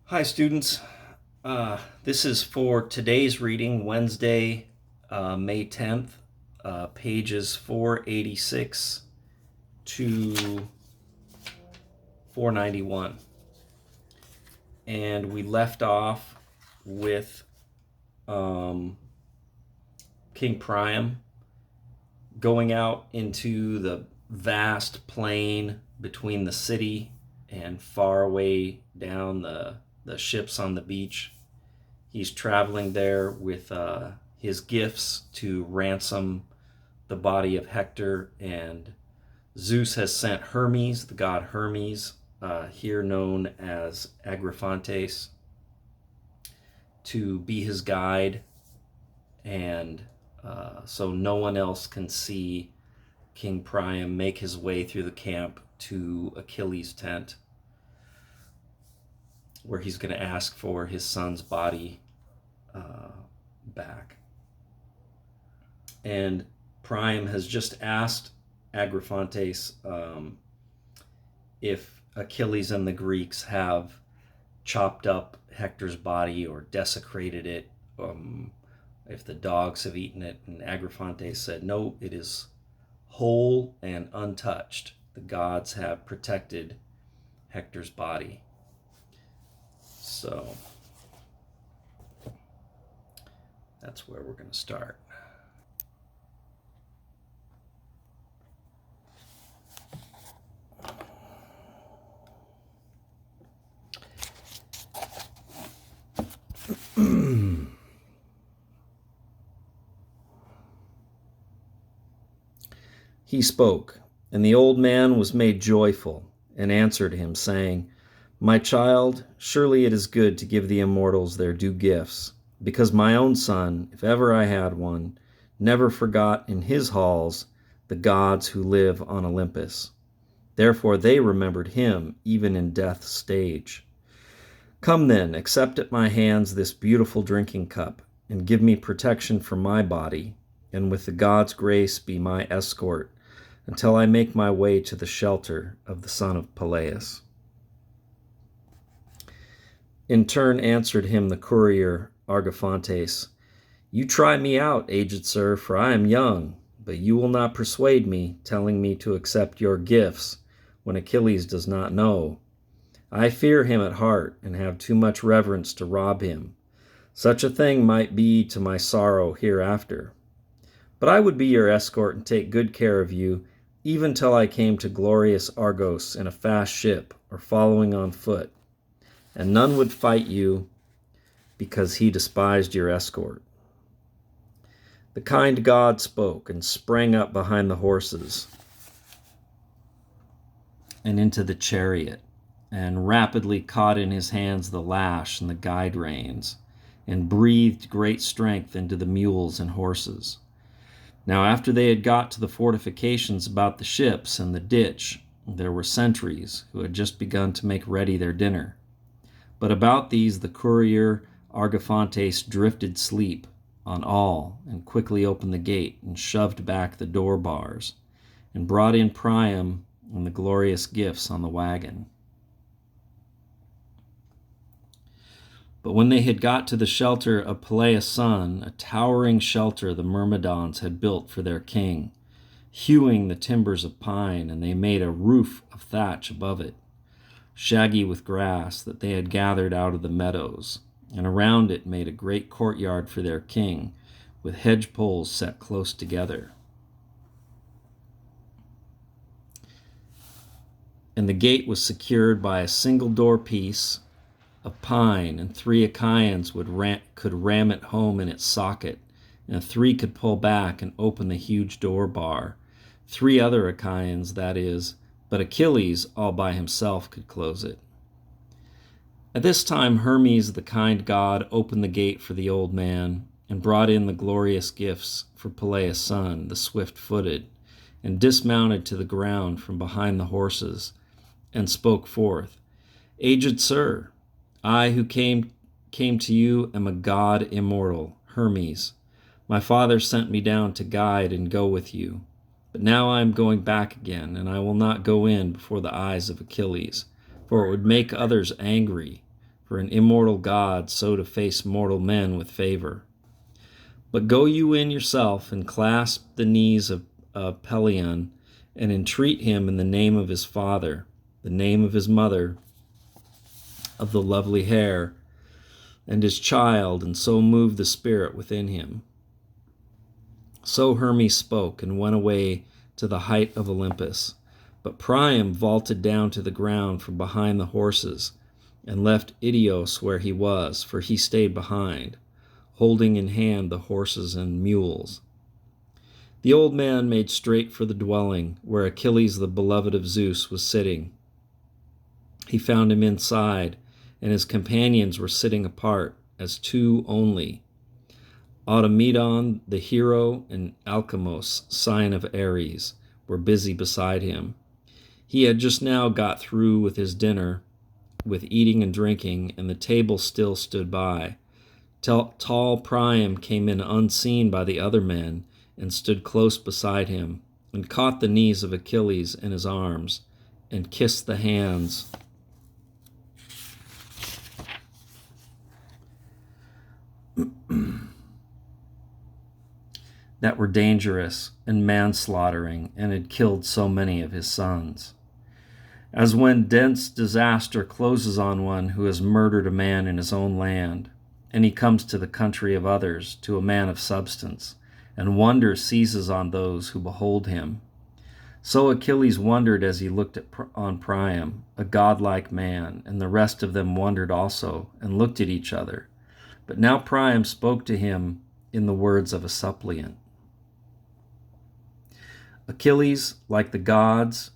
Hi, students. This is for today's reading, Wednesday, May 10th, pages 486 to 491. And we left off with King Priam going out into the vast plain between the city and far away down the ships on the beach. He's traveling there with his gifts to ransom the body of Hector, and Zeus has sent Hermes, the god Hermes, here known as Agrifantes, to be his guide, and so no one else can see King Priam make his way through the camp to Achilles' tent, where he's going to ask for his son's body back. And Priam has just asked Agrifantes if Achilles and the Greeks have chopped up Hector's body or desecrated it, if the dogs have eaten it. And Agrifantes said, no, it is whole and untouched. The gods have protected Hector's body. So that's where we're going to start. He spoke, and the old man was made joyful, and answered him, saying, My child, surely it is good to give the immortals their due gifts, because my own son, if ever I had one, never forgot in his halls the gods who live on Olympus. Therefore they remembered him even in death's stage. Come then, accept at my hands this beautiful drinking cup, and give me protection for my body, and with the gods' grace be my escort, until I make my way to the shelter of the son of Peleus. In turn answered him the courier Argophantes, You try me out, aged sir, for I am young, but you will not persuade me, telling me to accept your gifts when Achilles does not know. I fear him at heart, and have too much reverence to rob him. Such a thing might be to my sorrow hereafter. But I would be your escort and take good care of you, even till I came to glorious Argos in a fast ship or following on foot, and none would fight you because he despised your escort. The kind god spoke and sprang up behind the horses and into the chariot, and rapidly caught in his hands the lash and the guide reins, and breathed great strength into the mules and horses. Now after they had got to the fortifications about the ships and the ditch, there were sentries who had just begun to make ready their dinner. But about these the courier Argophantes drifted sleep on all, and quickly opened the gate and shoved back the door bars, and brought in Priam and the glorious gifts on the wagon. But when they had got to the shelter of Peleus' son, a towering shelter the Myrmidons had built for their king, hewing the timbers of pine, and they made a roof of thatch above it, shaggy with grass that they had gathered out of the meadows, and around it made a great courtyard for their king, with hedge poles set close together. And the gate was secured by a single door piece of pine, and 3 Achaeans could ram it home in its socket, and 3 could pull back and open the huge door bar. 3 other Achaeans, that is, but Achilles all by himself could close it. At this time Hermes, the kind god, opened the gate for the old man, and brought in the glorious gifts for Peleus' son, the swift-footed, and dismounted to the ground from behind the horses, and spoke forth, Aged sir, I who came to you am a god immortal, Hermes. My father sent me down to guide and go with you. But now I am going back again, and I will not go in before the eyes of Achilles, for it would make others angry, for an immortal god so to face mortal men with favor. But go you in yourself and clasp the knees of Pelion and entreat him in the name of his father, the name of his mother, of the lovely hair, and his child, and so move the spirit within him." So Hermes spoke and went away to the height of Olympus. But Priam vaulted down to the ground from behind the horses and left Idios where he was, for he stayed behind, holding in hand the horses and mules. The old man made straight for the dwelling where Achilles, the beloved of Zeus, was sitting. He found him inside, and his companions were sitting apart, as two only. Automedon, the hero, and Alcamos, scion of Ares, were busy beside him. He had just now got through with his dinner, with eating and drinking, and the table still stood by. Tall Priam came in unseen by the other men and stood close beside him, and caught the knees of Achilles in his arms, and kissed the hands that were dangerous and manslaughtering and had killed so many of his sons. As when dense disaster closes on one who has murdered a man in his own land, and he comes to the country of others, to a man of substance, and wonder seizes on those who behold him. So Achilles wondered as he looked on Priam, a godlike man, and the rest of them wondered also, and looked at each other. But now Priam spoke to him in the words of a suppliant. "Achilles, like the gods,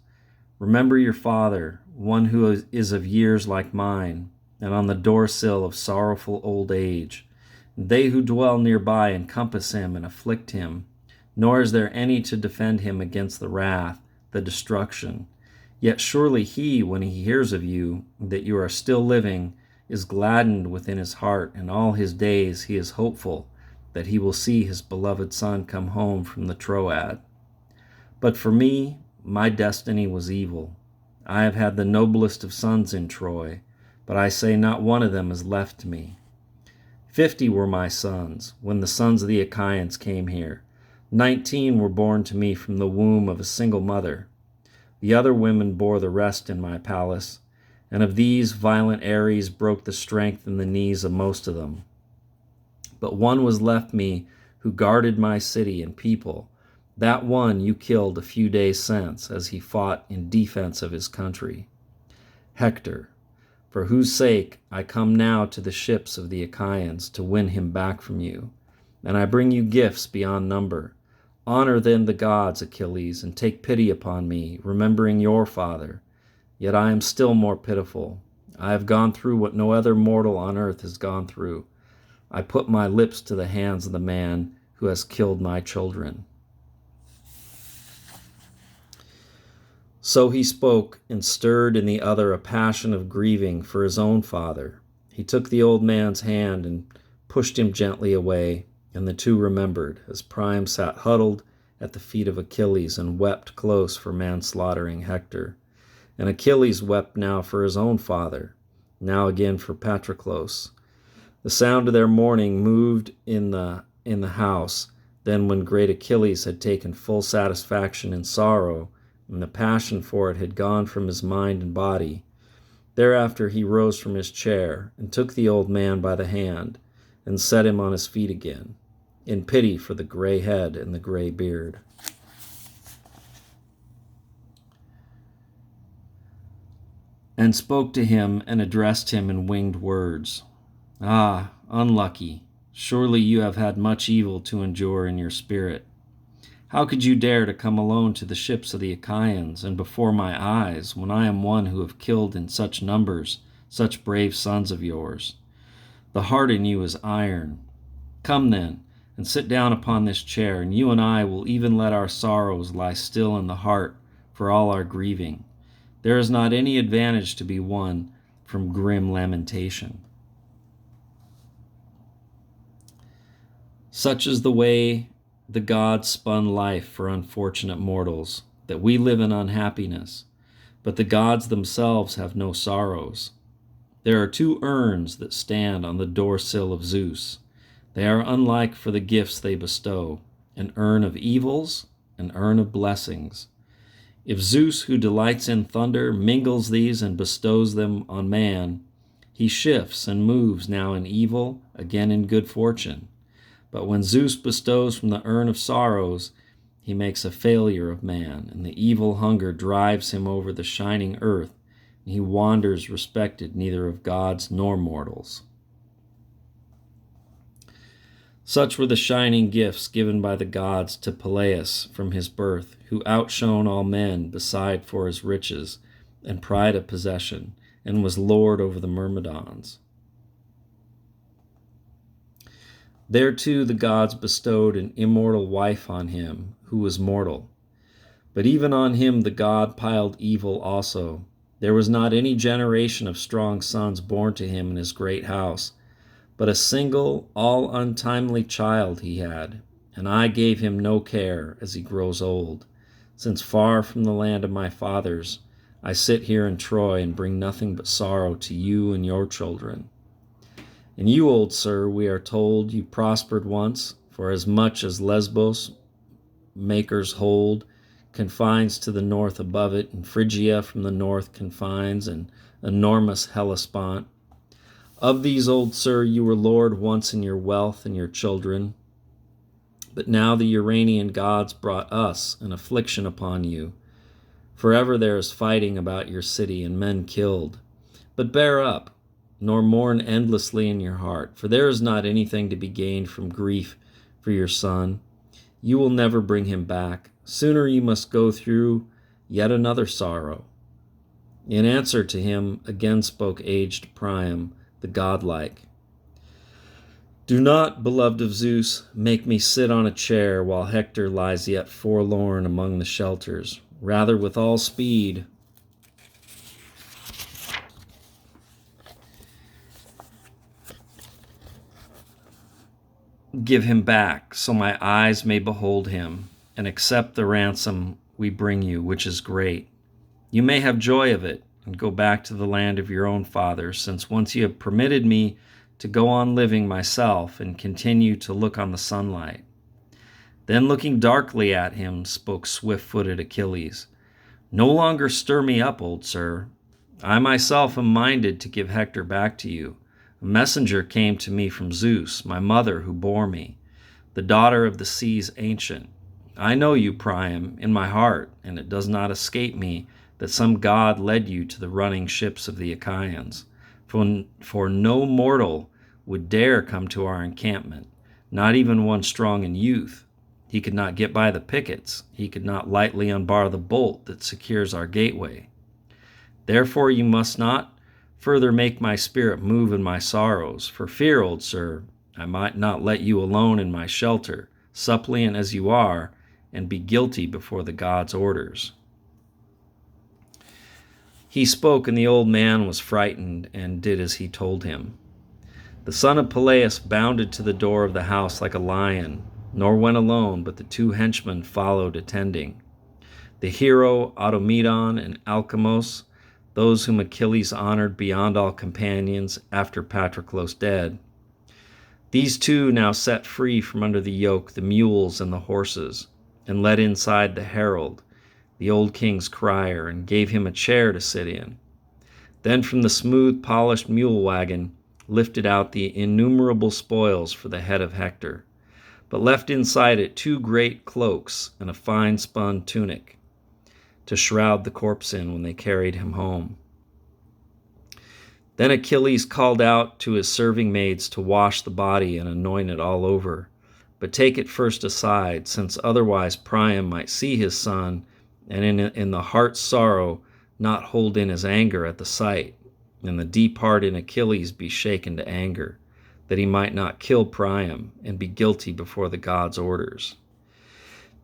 remember your father, one who is of years like mine, and on the doorsill of sorrowful old age. They who dwell nearby encompass him and afflict him, nor is there any to defend him against the wrath, the destruction. Yet surely he, when he hears of you, that you are still living, is gladdened within his heart, and all his days he is hopeful that he will see his beloved son come home from the Troad. But for me, my destiny was evil. I have had the noblest of sons in Troy, but I say not one of them is left to me. 50 were my sons, when the sons of the Achaeans came here. 19 were born to me from the womb of a single mother. The other women bore the rest in my palace, and of these violent Ares broke the strength in the knees of most of them. But one was left me who guarded my city and people. That one you killed a few days since, as he fought in defense of his country. Hector, for whose sake I come now to the ships of the Achaeans to win him back from you. And I bring you gifts beyond number. Honor then the gods, Achilles, and take pity upon me, remembering your father. Yet I am still more pitiful. I have gone through what no other mortal on earth has gone through. I put my lips to the hands of the man who has killed my children." So he spoke, and stirred in the other a passion of grieving for his own father. He took the old man's hand and pushed him gently away, and the two remembered, as Priam sat huddled at the feet of Achilles and wept close for manslaughtering Hector. And Achilles wept now for his own father, now again for Patroclus. The sound of their mourning moved in the house. Then when great Achilles had taken full satisfaction in sorrow, and the passion for it had gone from his mind and body, thereafter he rose from his chair and took the old man by the hand and set him on his feet again, in pity for the gray head and the gray beard. And spoke to him and addressed him in winged words. "Ah, unlucky, surely you have had much evil to endure in your spirit. How could you dare to come alone to the ships of the Achaeans, and before my eyes, when I am one who have killed in such numbers such brave sons of yours? The heart in you is iron. Come then, and sit down upon this chair, and you and I will even let our sorrows lie still in the heart for all our grieving. There is not any advantage to be won from grim lamentation." Such is the way the gods spun life for unfortunate mortals, that we live in unhappiness, but the gods themselves have no sorrows. There are two urns that stand on the door-sill of Zeus. They are unlike for the gifts they bestow, an urn of evils, an urn of blessings. If Zeus, who delights in thunder, mingles these and bestows them on man, he shifts and moves now in evil, again in good fortune. But when Zeus bestows from the urn of sorrows, he makes a failure of man, and the evil hunger drives him over the shining earth, and he wanders respected neither of gods nor mortals. Such were the shining gifts given by the gods to Peleus from his birth, who outshone all men beside for his riches and pride of possession, and was lord over the Myrmidons. There too the gods bestowed an immortal wife on him, who was mortal. But even on him the god piled evil also. There was not any generation of strong sons born to him in his great house, but a single, all untimely child he had, and I gave him no care as he grows old, since far from the land of my fathers I sit here in Troy and bring nothing but sorrow to you and your children. And you, old sir, we are told you prospered once, for as much as Lesbos, Maker's hold, confines to the north above it, and Phrygia from the north confines, and enormous Hellespont. Of these, old sir, you were lord once in your wealth and your children, but now the Uranian gods brought us an affliction upon you. Forever there is fighting about your city and men killed. But bear up, nor mourn endlessly in your heart, for there is not anything to be gained from grief for your son. You will never bring him back. Sooner you must go through yet another sorrow. In answer to him, again spoke aged Priam, the godlike. Do not, beloved of Zeus, make me sit on a chair while Hector lies yet forlorn among the shelters. Rather, with all speed, give him back, so my eyes may behold him, and accept the ransom we bring you, which is great. You may have joy of it, and go back to the land of your own fathers, since once you have permitted me to go on living myself and continue to look on the sunlight. Then, looking darkly at him, spoke swift-footed Achilles. No longer stir me up, old sir. I myself am minded to give Hector back to you. A messenger came to me from Zeus, my mother who bore me, the daughter of the sea's ancient. I know you, Priam, in my heart, and it does not escape me that some god led you to the running ships of the Achaeans. For no mortal would dare come to our encampment, not even one strong in youth. He could not get by the pickets. He could not lightly unbar the bolt that secures our gateway. Therefore you must not further make my spirit move in my sorrows, for fear, old sir, I might not let you alone in my shelter, suppliant as you are, and be guilty before the gods' orders. He spoke, and the old man was frightened, and did as he told him. The son of Peleus bounded to the door of the house like a lion, nor went alone, but the two henchmen followed attending. The hero Automedon and Alcamos, those whom Achilles honored beyond all companions after Patroclus dead. These two now set free from under the yoke the mules and the horses, and led inside the herald, the old king's crier, and gave him a chair to sit in. Then from the smooth, polished mule wagon lifted out the innumerable spoils for the head of Hector, but left inside it 2 great cloaks and a fine spun tunic to shroud the corpse in when they carried him home. Then Achilles called out to his serving maids to wash the body and anoint it all over, but take it first aside, since otherwise Priam might see his son, and in the heart's sorrow not hold in his anger at the sight, and the deep heart in Achilles be shaken to anger, that he might not kill Priam and be guilty before the gods' orders.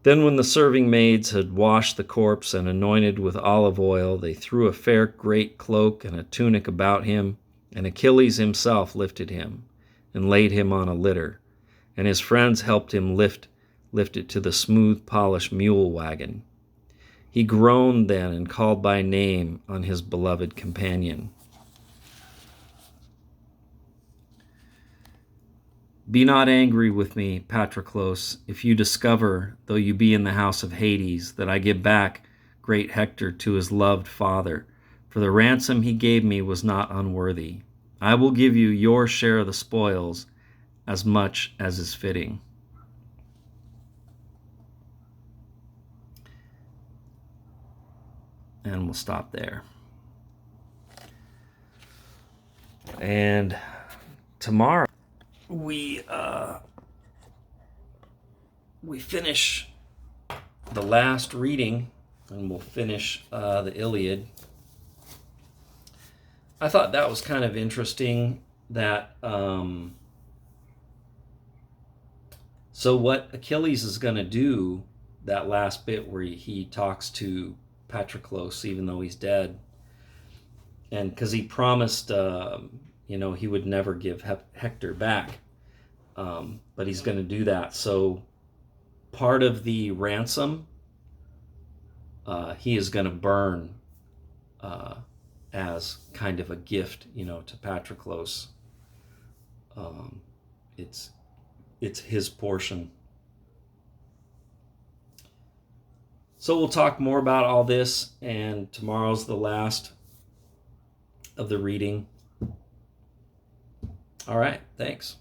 Then when the serving maids had washed the corpse and anointed with olive oil, they threw a fair great cloak and a tunic about him, and Achilles himself lifted him and laid him on a litter, and his friends helped him lift it to the smooth polished mule wagon. He groaned then and called by name on his beloved companion. Be not angry with me, Patroclus, if you discover, though you be in the house of Hades, that I give back great Hector to his loved father, for the ransom he gave me was not unworthy. I will give you your share of the spoils, as much as is fitting. And we'll stop there. And tomorrow we finish the last reading, and we'll finish the Iliad. I thought that was kind of interesting that so what Achilles is going to do, that last bit where he talks to Patroclus even though he's dead, and because he promised he would never give Hector back, but he's going to do that. So part of the ransom he is going to burn as kind of a gift, to Patroclus. It's his portion. So we'll talk more about all this, and tomorrow's the last of the reading. All right, thanks.